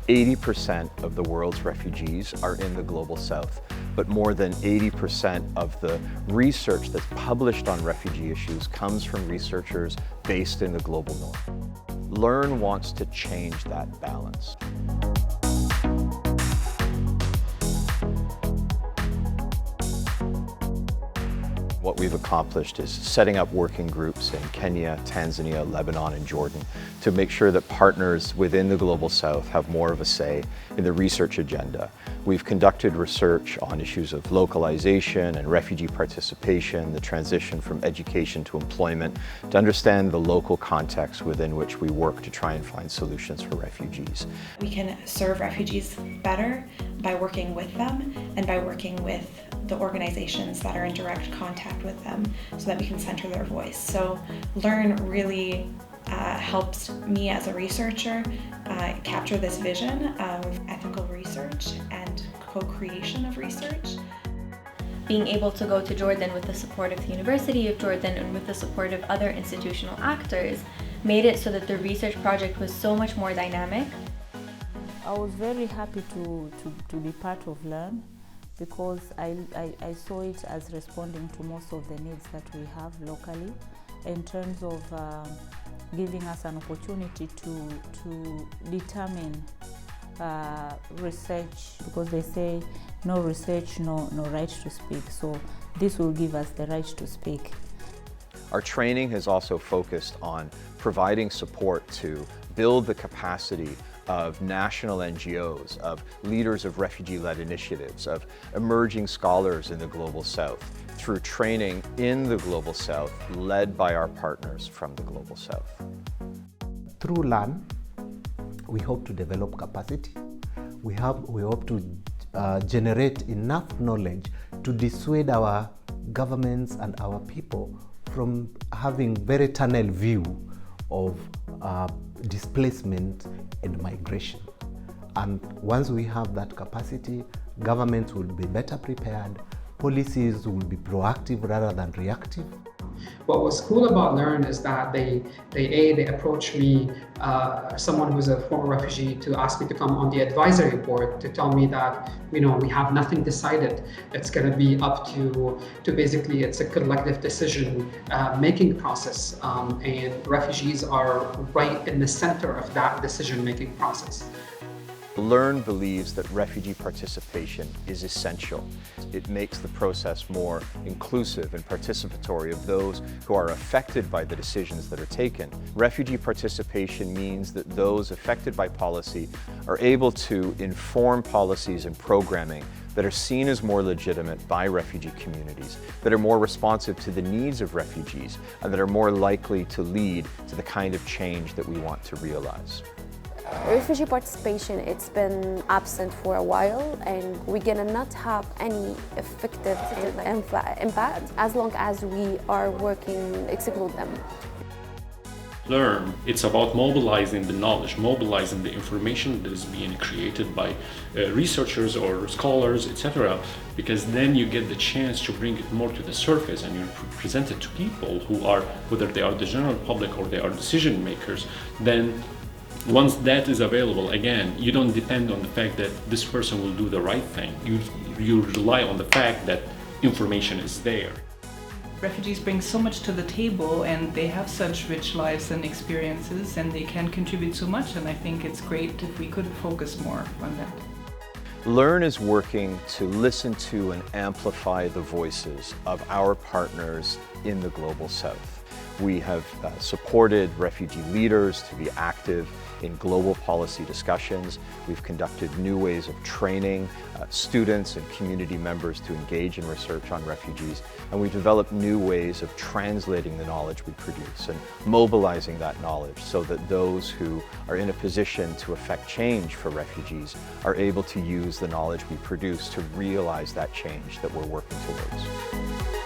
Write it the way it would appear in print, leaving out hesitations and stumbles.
80% of the world's refugees are in the global south, but more than 80% of the research that's published on refugee issues comes from researchers based in the global north. LERRN wants to change that balance. What we've accomplished is setting up working groups in Kenya, Tanzania, Lebanon, and Jordan to make sure that partners within the Global South have more of a say in the research agenda. We've conducted research on issues of localization and refugee participation, the transition from education to employment, to understand the local context within which we work to try and find solutions for refugees. We can serve refugees better by working with them and by working with the organizations that are in direct contact with them so that we can center their voice. So LERRN really helps me as a researcher capture this vision of ethical research and co-creation of research. Being able to go to Jordan with the support of the University of Jordan and with the support of other institutional actors made it so that the research project was so much more dynamic. I was very happy to be part of LERRN because I saw it as responding to most of the needs that we have locally in terms of giving us an opportunity to determine research, because they say no research, no right to speak. So this will give us the right to speak. Our training has also focused on providing support to build the capacity of national NGOs, of leaders of refugee-led initiatives, of emerging scholars in the Global South, through training in the Global South led by our partners from the Global South. Through LERRN, we hope to develop capacity. We hope to generate enough knowledge to dissuade our governments and our people from having very tunnel view of displacement and migration. And once we have that capacity, governments will be better prepared, policies will be proactive rather than reactive. What was cool about LERRN is that they approached me, someone who's a former refugee, to ask me to come on the advisory board to tell me that, we have nothing decided. It's going to be up to basically, it's a collective decision making process, and refugees are right in the center of that decision making process. LERRN believes that refugee participation is essential. It makes the process more inclusive and participatory of those who are affected by the decisions that are taken. Refugee participation means that those affected by policy are able to inform policies and programming that are seen as more legitimate by refugee communities, that are more responsive to the needs of refugees, and that are more likely to lead to the kind of change that we want to realize. Refugee participation, it's been absent for a while, and we're gonna not have any effective impact as long as we are working to exclude them. LERRN, it's about mobilizing the knowledge, mobilizing the information that is being created by researchers or scholars, etc. Because then you get the chance to bring it more to the surface and you present it to people who are, whether they are the general public or they are decision makers. Then once that is available, again, you don't depend on the fact that this person will do the right thing. You rely on the fact that information is there. Refugees bring so much to the table, and they have such rich lives and experiences, and they can contribute so much, and I think it's great if we could focus more on that. LERRN is working to listen to and amplify the voices of our partners in the Global South. We have supported refugee leaders to be active in global policy discussions. We've conducted new ways of training students and community members to engage in research on refugees. And we've developed new ways of translating the knowledge we produce and mobilizing that knowledge so that those who are in a position to affect change for refugees are able to use the knowledge we produce to realize that change that we're working towards.